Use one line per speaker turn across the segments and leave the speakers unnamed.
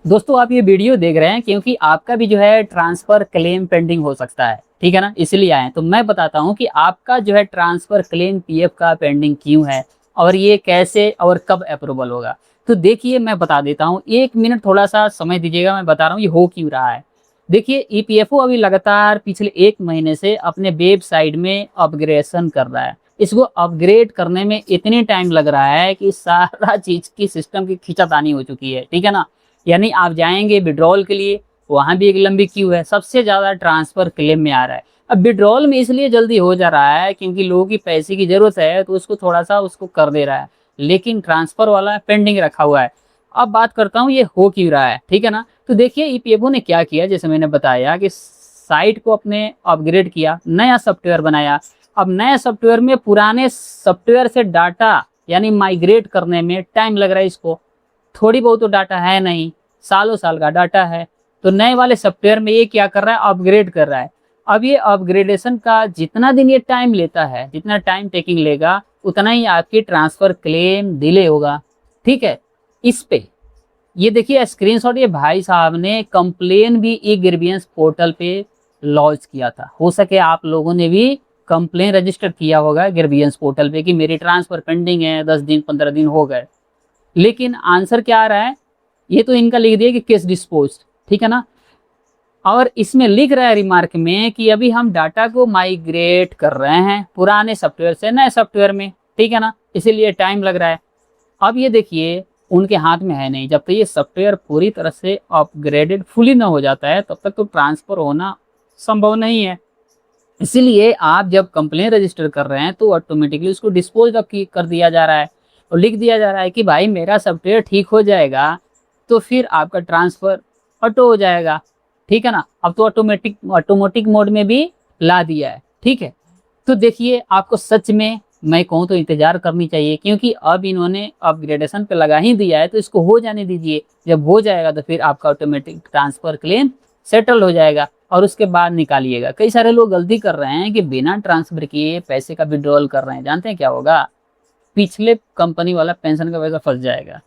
दोस्तों आप ये वीडियो देख रहे हैं क्योंकि आपका भी जो है ट्रांसफर क्लेम पेंडिंग हो सकता है, ठीक है ना, इसलिए आए। तो मैं बताता हूँ कि आपका जो है ट्रांसफर क्लेम पीएफ का पेंडिंग क्यों है और ये कैसे और कब अप्रूवल होगा। तो देखिए मैं बता देता हूँ, 1 मिनट थोड़ा सा समय दीजिएगा, मैं बता रहा हूँ ये हो क्यों रहा है। देखिए ईपीएफओ अभी लगातार पिछले 1 महीने से अपने वेबसाइट में अपग्रेडेशन कर रहा है। इसको अपग्रेड करने में इतनी टाइम लग रहा है कि सारा चीज की सिस्टम की खींचातानी हो चुकी है, ठीक है ना। यानी आप जाएंगे विड्रॉल के लिए, वहां भी एक लंबी क्यू है, सबसे ज्यादा ट्रांसफर क्लेम में आ रहा है। अब विड्रॉल में इसलिए जल्दी हो जा रहा है क्योंकि लोगों की पैसे की जरूरत है तो उसको थोड़ा सा उसको कर दे रहा है, लेकिन ट्रांसफर वाला पेंडिंग रखा हुआ है। अब बात करता हूँ ये हो क्यों रहा है, ठीक है ना। तो देखिए ईपीएफओ ने क्या किया, जैसे मैंने बताया कि साइट को अपने अपग्रेड किया, नया सॉफ्टवेयर बनाया। अब नए सॉफ्टवेयर में पुराने सॉफ्टवेयर से डाटा यानी माइग्रेट करने में टाइम लग रहा है इसको। थोड़ी बहुत तो डाटा है नहीं, सालों साल का डाटा है। तो नए वाले सॉफ्टवेयर में ये क्या कर रहा है, अपग्रेड कर रहा है। अब ये अपग्रेडेशन का जितना दिन ये टाइम लेता है, जितना टाइम टेकिंग लेगा, उतना ही आपकी ट्रांसफर क्लेम डिले होगा, ठीक है। इस पे ये देखिए स्क्रीनशॉट, ये भाई साहब ने कंप्लेन भी ई ग्रीवियंस पोर्टल पे लॉन्च किया था। हो सके आप लोगों ने भी कंप्लेन रजिस्टर किया होगा ग्रीवियंस पोर्टल पे कि मेरी ट्रांसफर पेंडिंग है, 10 दिन 15 दिन हो गए। लेकिन आंसर क्या आ रहा है, ये तो इनका लिख दिया कि केस डिस्पोज, ठीक है ना। और इसमें लिख रहा है रिमार्क में कि अभी हम डाटा को माइग्रेट कर रहे हैं पुराने सॉफ्टवेयर से नए सॉफ्टवेयर में, ठीक है ना, इसीलिए टाइम लग रहा है। अब ये देखिए उनके हाथ में है नहीं, जब तक ये सॉफ्टवेयर पूरी तरह से अपग्रेडेड फुली ना हो जाता है तब तक तो ट्रांसफर होना संभव नहीं है। इसीलिए आप जब कंप्लेन रजिस्टर कर रहे हैं तो ऑटोमेटिकली उसको डिस्पोज ऑफ कर दिया जा रहा है और लिख दिया जा रहा है कि भाई मेरा सॉफ्टवेयर ठीक हो जाएगा तो फिर आपका ट्रांसफर ऑटो हो जाएगा, ठीक है ना। अब तो ऑटोमेटिक मोड में भी ला दिया है, ठीक है। तो देखिए आपको सच में मैं कहूँ तो इंतजार करनी चाहिए, क्योंकि अब इन्होंने अपग्रेडेशन पे लगा ही दिया है तो इसको हो जाने दीजिए। जब हो जाएगा तो फिर आपका ऑटोमेटिक ट्रांसफर क्लेम सेटल हो जाएगा और उसके बाद निकालिएगा। कई सारे लोग गलती कर रहे हैं कि बिना ट्रांसफर किए पैसे का विड्रॉल कर रहे हैं, जानते हैं क्या होगा, पिछले कंपनी वाला पेंशन का पैसा फंस जाएगा,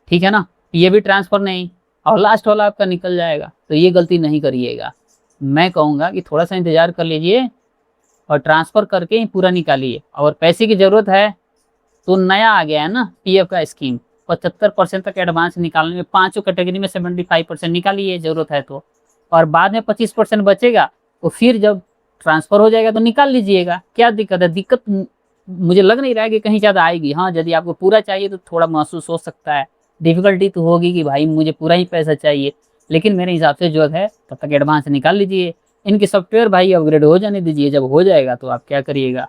ठीक है ना। ये भी ट्रांसफर नहीं और लास्ट वाला आपका निकल जाएगा, तो ये गलती नहीं करिएगा। मैं कहूँगा कि थोड़ा सा इंतजार कर लीजिए और ट्रांसफर करके ही पूरा निकालिए। और पैसे की जरूरत है तो नया आ गया है ना पीएफ का स्कीम, 75% तक एडवांस निकालने में, पांचों कैटेगरी में 75% निकालिए जरूरत है तो, और बाद में 25% बचेगा तो फिर जब ट्रांसफर हो जाएगा तो निकाल लीजिएगा। क्या दिक्कत है, दिक्कत मुझे लग नहीं रहा है कि कहीं ज़्यादा आएगी। हाँ यदि आपको पूरा चाहिए तो थोड़ा महसूस हो सकता है, डिफिकल्टी तो होगी कि भाई मुझे पूरा ही पैसा चाहिए, लेकिन मेरे हिसाब से जो है तब तक एडवांस निकाल लीजिए। इनके सॉफ्टवेयर भाई अपग्रेड हो जाने दीजिए, जब हो जाएगा तो आप क्या करिएगा,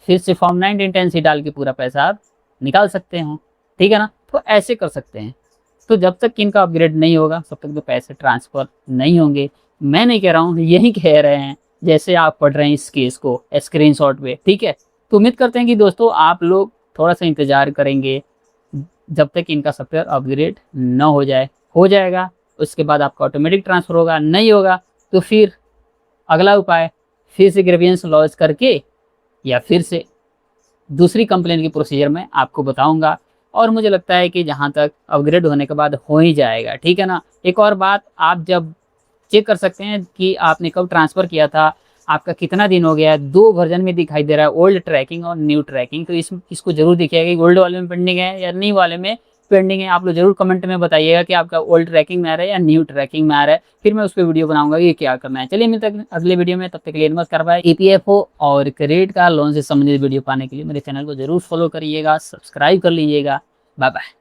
फिर से फॉर्म 910 डाल के पूरा पैसा आप निकाल सकते हो, ठीक है ना। तो ऐसे कर सकते हैं। तो जब तक इनका अपग्रेड नहीं होगा तब तक तो पैसे ट्रांसफर नहीं होंगे। मैं नहीं कह रहा हूँ, यही कह रहे हैं जैसे आप पढ़ रहे हैं इस केस को स्क्रीनशॉट पे, ठीक है। तो उम्मीद करते हैं कि दोस्तों आप लोग थोड़ा सा इंतजार करेंगे जब तक इनका सॉफ्टवेयर अपग्रेड न हो जाए। हो जाएगा उसके बाद आपका ऑटोमेटिक ट्रांसफर होगा, नहीं होगा तो फिर अगला उपाय फिर से ग्रीवियंस लॉन्च करके या फिर से दूसरी कंप्लेन की प्रोसीजर में आपको बताऊंगा। और मुझे लगता है कि जहां तक अपग्रेड होने के बाद हो ही जाएगा, ठीक है ना। एक और बात, आप जब चेक कर सकते हैं कि आपने कब ट्रांसफ़र किया था, आपका कितना दिन हो गया है, 2 वर्जन में दिखाई दे रहा है, ओल्ड ट्रैकिंग और न्यू ट्रैकिंग। तो इसको जरूर देखिएगा कि ओल्ड वाले में पेंडिंग है या न्यू वाले में पेंडिंग है। आप लोग जरूर कमेंट में बताइएगा कि आपका ओल्ड ट्रैकिंग में आ रहा है या न्यू ट्रैकिंग में आ रहा है, फिर मैं उस पर वीडियो बनाऊंगा कि क्या करना है। चलिए मिलते हैं अगले वीडियो में, तब तक के लिए नमस्कार बाय। ईपीएफओ और क्रेडिट कार्ड लोन से संबंधित वीडियो पाने के लिए मेरे चैनल को जरूर फॉलो करिएगा, सब्सक्राइब कर लीजिएगा। Bye bye.